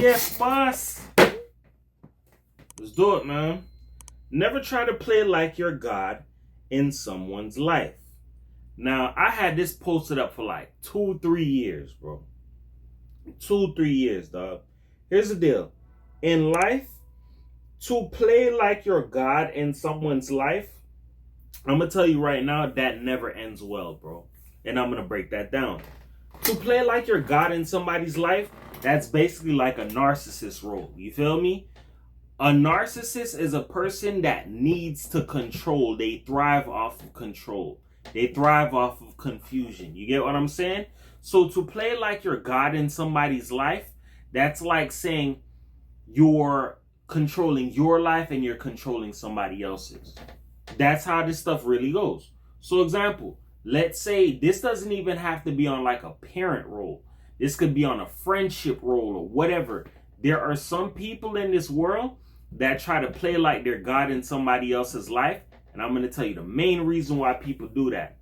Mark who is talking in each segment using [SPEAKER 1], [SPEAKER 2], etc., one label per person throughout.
[SPEAKER 1] Yes, boss. Let's do it, man. Never try to play like you're God in someone's life. Now, I had this posted up for like 2-3 years, bro. 2-3 years, dog. Here's the deal. In life, to play like you're God in someone's life, I'm going to tell you right now, that never ends well, bro. And I'm going to break that down. To play like you're God in somebody's life, that's basically like a narcissist role. You feel me? A narcissist is a person that needs to control. They thrive off of control. They thrive off of confusion. You get what I'm saying? So to play like you're God in somebody's life, that's like saying you're controlling your life and you're controlling somebody else's. That's how this stuff really goes. So example, let's say this doesn't even have to be on like a parent role. This could be on a friendship role or whatever. There are some people in this world that try to play like they're God in somebody else's life. And I'm going to tell you the main reason why people do that.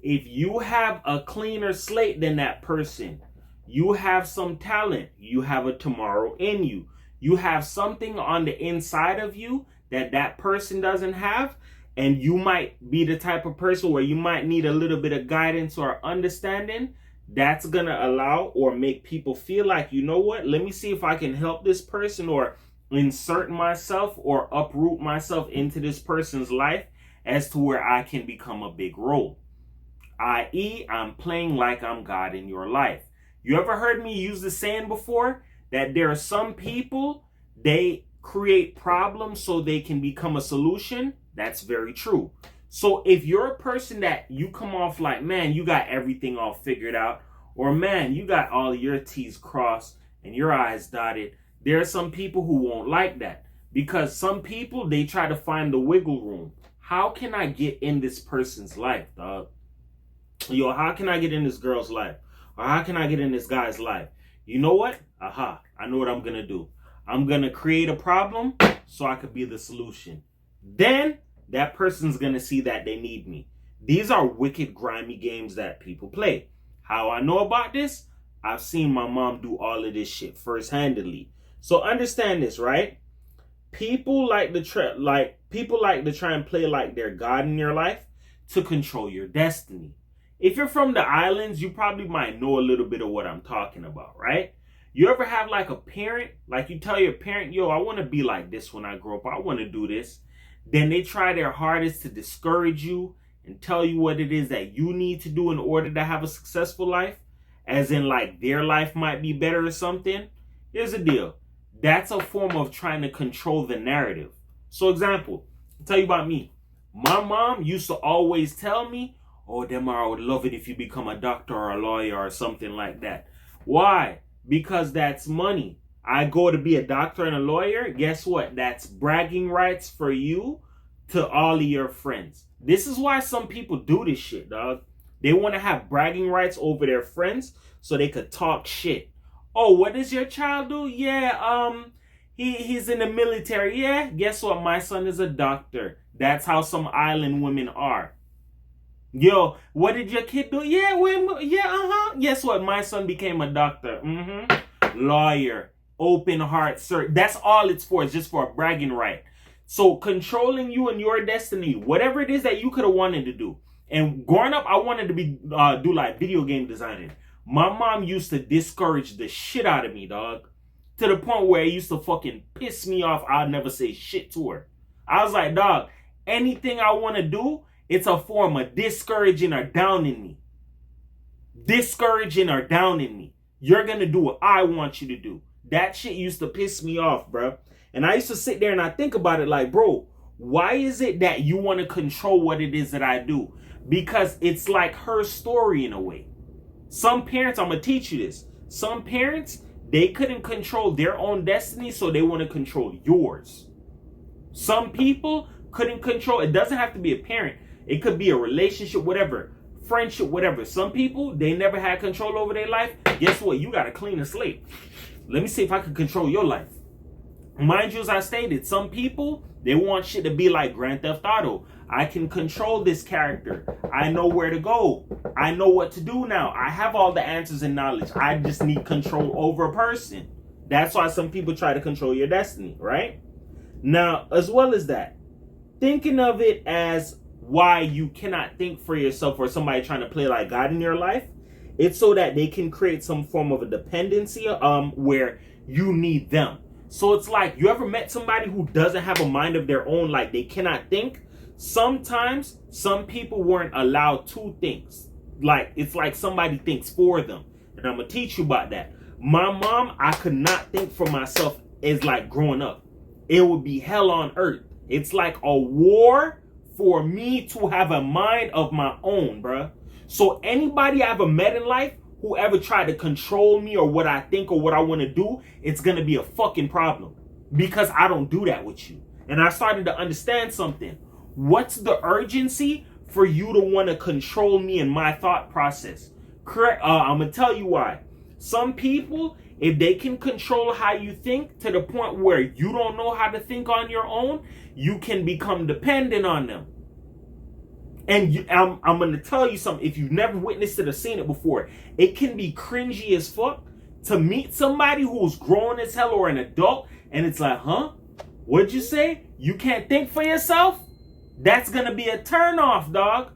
[SPEAKER 1] If you have a cleaner slate than that person, you have some talent, you have a tomorrow in you, you have something on the inside of you that that person doesn't have, and you might be the type of person where you might need a little bit of guidance or understanding, that's going to allow or make people feel like, you know what, let me see if I can help this person or insert myself or uproot myself into this person's life as to where I can become a big role. I.e., I'm playing like I'm God in your life. You ever heard me use the saying before that there are some people, they create problems so they can become a solution? That's very true. So if you're a person that you come off like, man, you got everything all figured out, or man, you got all your T's crossed and your I's dotted, there are some people who won't like that, because some people, they try to find the wiggle room. How can I get in this person's life, dog? Yo, how can I get in this girl's life? Or how can I get in this guy's life? You know what? Aha, I know what I'm going to do. I'm going to create a problem so I could be the solution. Then that person's going to see that they need me. These are wicked, grimy games that people play. How I know about this? I've seen my mom do all of this shit first-handedly. So understand this, right? People like to try and play like they're God in your life to control your destiny. If you're from the islands, you probably might know a little bit of what I'm talking about, right? You ever have like a parent, like you tell your parent, yo, I want to be like this when I grow up. I want to do this. Then they try their hardest to discourage you and tell you what it is that you need to do in order to have a successful life. As in like their life might be better or something. Here's the deal. That's a form of trying to control the narrative. So example, I'll tell you about me. My mom used to always tell me, oh, Demar, I would love it if you become a doctor or a lawyer or something like that. Why? Because that's money. I go to be a doctor and a lawyer. Guess what? That's bragging rights for you to all of your friends. This is why some people do this shit, dog. They want to have bragging rights over their friends so they could talk shit. Oh, what does your child do? Yeah, he's in the military. Yeah, guess what? My son is a doctor. That's how some island women are. Yo, what did your kid do? Yeah, Guess what? My son became a doctor. Lawyer. Open heart search. That's all it's for. It's just for a bragging right. So controlling you and your destiny, whatever it is that you could have wanted to do. And growing up, I wanted to do like video game designing. My mom used to discourage the shit out of me, dog. To the point where it used to fucking piss me off. I'd never say shit to her. I was like, dog, anything I want to do, it's a form of discouraging or downing me. Discouraging or downing me. You're going to do what I want you to do. That shit used to piss me off, bro. And I used to sit there and I think about it like, bro, why is it that you want to control what it is that I do? Because it's like her story in a way. Some parents, I'm going to teach you this. Some parents, they couldn't control their own destiny, so they want to control yours. Some people couldn't control, it doesn't have to be a parent. It could be a relationship, whatever, friendship, whatever. Some people, they never had control over their life. Guess what? You got to clean the slate. Let me see if I can control your life. Mind you, as I stated, some people, they want shit to be like Grand Theft Auto. I can control this character. I know where to go. I know what to do now. I have all the answers and knowledge. I just need control over a person. That's why some people try to control your destiny, right? Now, as well as that, thinking of it as why you cannot think for yourself or somebody trying to play like God in your life, it's so that they can create some form of a dependency where you need them. So it's like, you ever met somebody who doesn't have a mind of their own, like they cannot think? Sometimes some people weren't allowed to think. Like, it's like somebody thinks for them. And I'm going to teach you about that. My mom, I could not think for myself as like growing up. It would be hell on earth. It's like a war for me to have a mind of my own, bruh. So anybody I ever met in life who ever tried to control me or what I think or what I want to do, it's going to be a fucking problem. Because I don't do that with you. And I started to understand something. What's the urgency for you to want to control me and my thought process? Correct. I'm going to tell you why. Some people, if they can control how you think to the point where you don't know how to think on your own, you can become dependent on them. And I'm going to tell you something. If you've never witnessed it or seen it before, it can be cringy as fuck to meet somebody who's grown as hell or an adult. And it's like, huh? What'd you say? You can't think for yourself? That's going to be a turnoff, dog.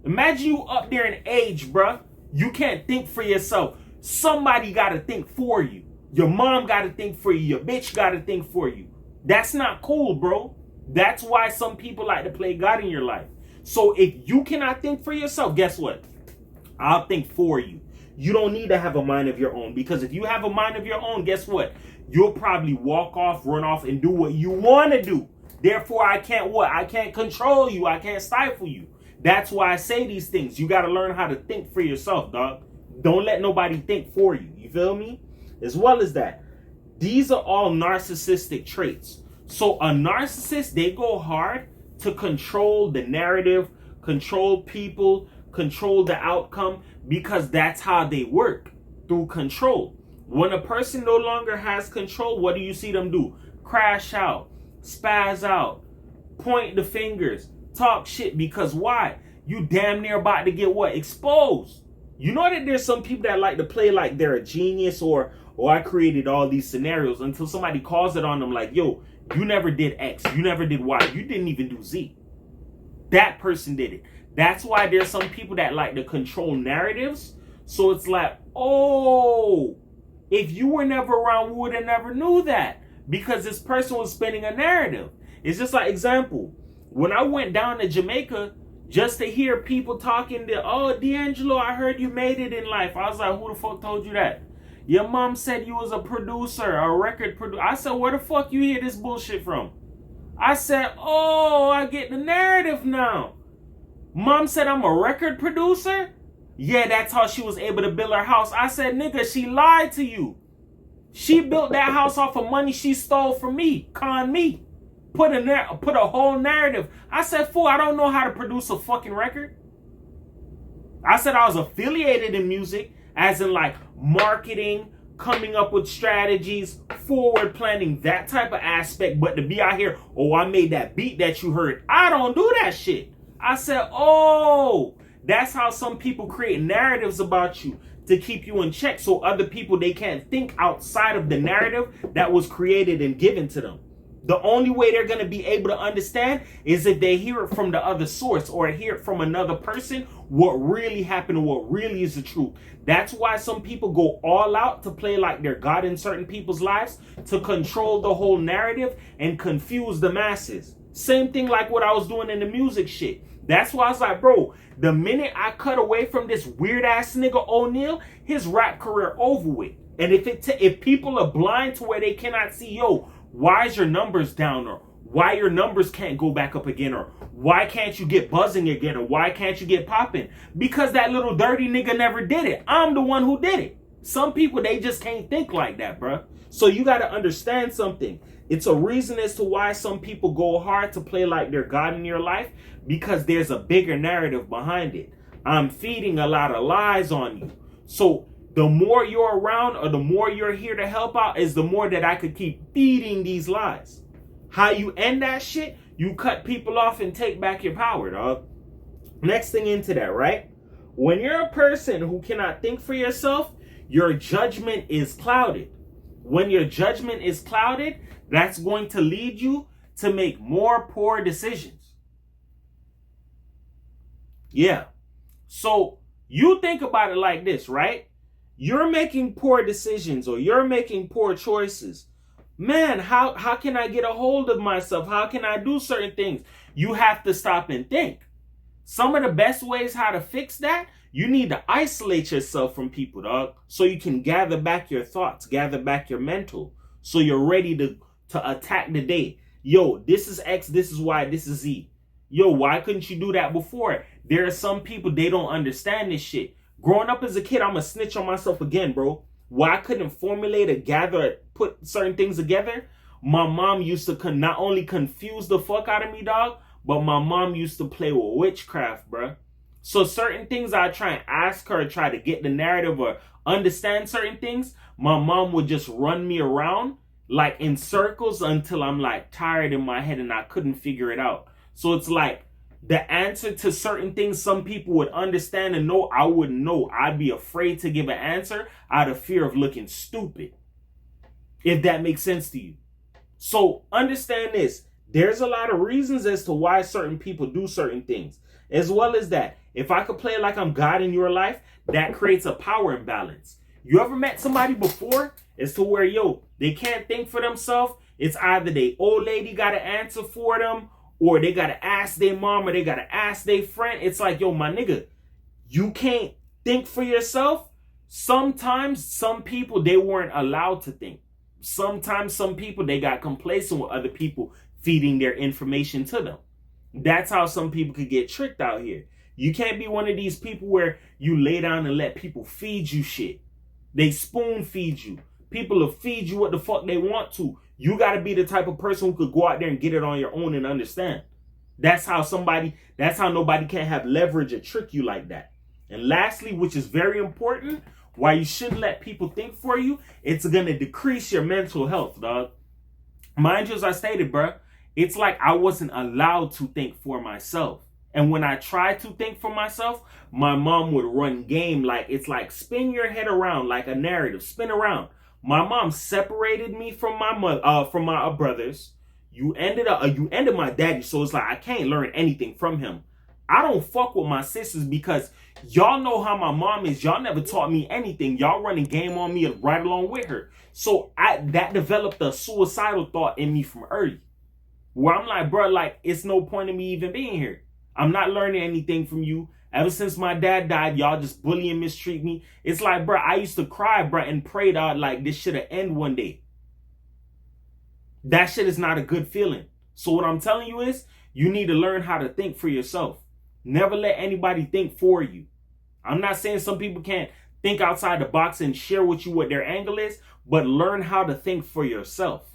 [SPEAKER 1] Imagine you up there in age, bruh. You can't think for yourself. Somebody got to think for you. Your mom got to think for you. Your bitch got to think for you. That's not cool, bro. That's why some people like to play God in your life. So if you cannot think for yourself, guess what? I'll think for you. You don't need to have a mind of your own, because if you have a mind of your own, guess what? You'll probably walk off, run off, and do what you want to do. Therefore, I can't what? I can't control you. I can't stifle you. That's why I say these things. You got to learn how to think for yourself, dog. Don't let nobody think for you. You feel me? As well as that, these are all narcissistic traits. So a narcissist, they go hard to control the narrative, control people, control the outcome, because that's how they work, through control. When a person no longer has control, what do you see them do? Crash out, spaz out, point the fingers, talk shit, because why? You damn near about to get what? Exposed. You know that there's some people that like to play like they're a genius or I created all these scenarios until somebody calls it on them like, yo, you never did X, you never did Y, you didn't even do Z. That person did it. That's why there's some people that like to control narratives. So it's like, oh, if you were never around, we would have never knew that, because this person was spinning a narrative. It's just like, example, when I went down to Jamaica, just to hear people talking to, oh, D'Angelo, I heard you made it in life. I was like, who the fuck told you that? Your mom said you was a producer, a record producer. I said, where the fuck you hear this bullshit from? I said, oh, I get the narrative now. Mom said I'm a record producer? Yeah, that's how she was able to build her house. I said, nigga, she lied to you. She built that house off of money she stole from me, con me. Put a whole narrative. I said, fool, I don't know how to produce a fucking record. I said I was affiliated in music, as in like marketing, coming up with strategies, forward planning, that type of aspect. But to be out here, oh, I made that beat that you heard. I don't do that shit. I said, oh, that's how some people create narratives about you to keep you in check, so other people, they can't think outside of the narrative that was created and given to them. The only way they're going to be able to understand is if they hear it from the other source or hear it from another person, what really happened and what really is the truth. That's why some people go all out to play like they're God in certain people's lives, to control the whole narrative and confuse the masses. Same thing like what I was doing in the music shit. That's why I was like, bro, the minute I cut away from this weird ass nigga O'Neal, his rap career over with. And if people are blind to where they cannot see, yo, why is your numbers down, or why your numbers can't go back up again, or why can't you get buzzing again, or why can't you get popping? Because that little dirty nigga never did it. I'm the one who did it. Some people, they just can't think like that, bruh. So you got to understand something. It's a reason as to why some people go hard to play like they're God in your life, because there's a bigger narrative behind it. I'm feeding a lot of lies on you. So the more you're around, or the more you're here to help out, is the more that I could keep feeding these lies. How you end that shit? You cut people off and take back your power, dog. Next thing into that, right? When you're a person who cannot think for yourself, your judgment is clouded. When your judgment is clouded, that's going to lead you to make more poor decisions. Yeah. So you think about it like this, right? You're making poor decisions or you're making poor choices. Man, how can I get a hold of myself? How can I do certain things? You have to stop and think. Some of the best ways how to fix that, you need to isolate yourself from people, dog, so you can gather back your thoughts, gather back your mental, so you're ready to attack the day. Yo, this is X, this is Y, this is Z. Yo, why couldn't you do that before? There are some people, they don't understand this shit. Growing up as a kid, I'm going to snitch on myself again, bro. Why I couldn't formulate or gather, put certain things together? My mom used to not only confuse the fuck out of me, dog, but my mom used to play with witchcraft, bro. So certain things I try and ask her, try to get the narrative or understand certain things, my mom would just run me around like in circles until I'm like tired in my head and I couldn't figure it out. So it's like the answer to certain things some people would understand and know, I wouldn't know. I'd be afraid to give an answer out of fear of looking stupid. If that makes sense to you. So understand this. There's a lot of reasons as to why certain people do certain things. As well as that, if I could play like I'm God in your life, that creates a power imbalance. You ever met somebody before as to where, yo, they can't think for themselves? It's either the old lady got to answer for them, or they got to ask their mom, or they got to ask their friend. It's like, yo, my nigga, you can't think for yourself. Sometimes some people, they weren't allowed to think. Sometimes some people, they got complacent with other people feeding their information to them. That's how some people could get tricked out here. You can't be one of these people where you lay down and let people feed you shit. They spoon feed you. People will feed you what the fuck they want to. You got to be the type of person who could go out there and get it on your own and understand. That's how nobody can have leverage or trick you like that. And lastly, which is very important, why you shouldn't let people think for you, it's going to decrease your mental health, dog. Mind you, as I stated, bruh, it's like I wasn't allowed to think for myself. And when I tried to think for myself, my mom would run game. Like, it's like spin your head around like a narrative, spin around. My mom separated me from my mother, from my brothers. You ended my daddy. So it's like, I can't learn anything from him. I don't fuck with my sisters because y'all know how my mom is. Y'all never taught me anything. Y'all running game on me right along with her. So that developed a suicidal thought in me from early. Where I'm like, bro, like, it's no point in me even being here. I'm not learning anything from you. Ever since my dad died, y'all just bully and mistreat me. It's like, bro, I used to cry, bro, and pray that like this shit'll end one day. That shit is not a good feeling. So what I'm telling you is, you need to learn how to think for yourself. Never let anybody think for you. I'm not saying some people can't think outside the box and share with you what their angle is, but learn how to think for yourself.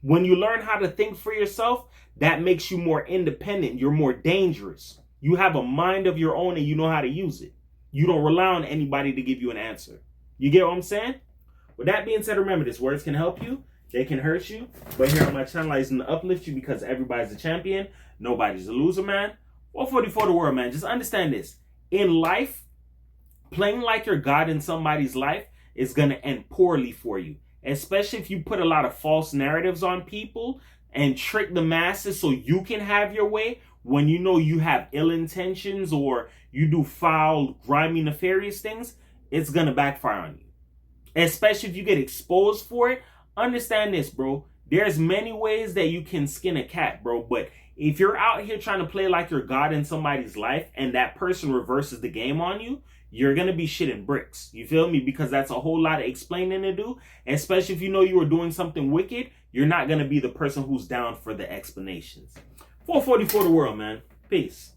[SPEAKER 1] When you learn how to think for yourself, that makes you more independent. You're more dangerous. You have a mind of your own and you know how to use it. You don't rely on anybody to give you an answer. You get what I'm saying? With that being said, remember this. Words can help you. They can hurt you. But here on my channel, I can uplift you because everybody's a champion. Nobody's a loser, man. 444 the world, man. Just understand this. In life, playing like you're God in somebody's life is going to end poorly for you. Especially if you put a lot of false narratives on people and trick the masses so you can have your way when you know you have ill intentions or you do foul, grimy, nefarious things. It's going to backfire on you. Especially if you get exposed for it. Understand this, bro. There's many ways that you can skin a cat, bro. But if you're out here trying to play like you're God in somebody's life and that person reverses the game on you, you're going to be shitting bricks. You feel me? Because that's a whole lot of explaining to do. Especially if you know you were doing something wicked, you're not going to be the person who's down for the explanations. 444 the world, man. Peace.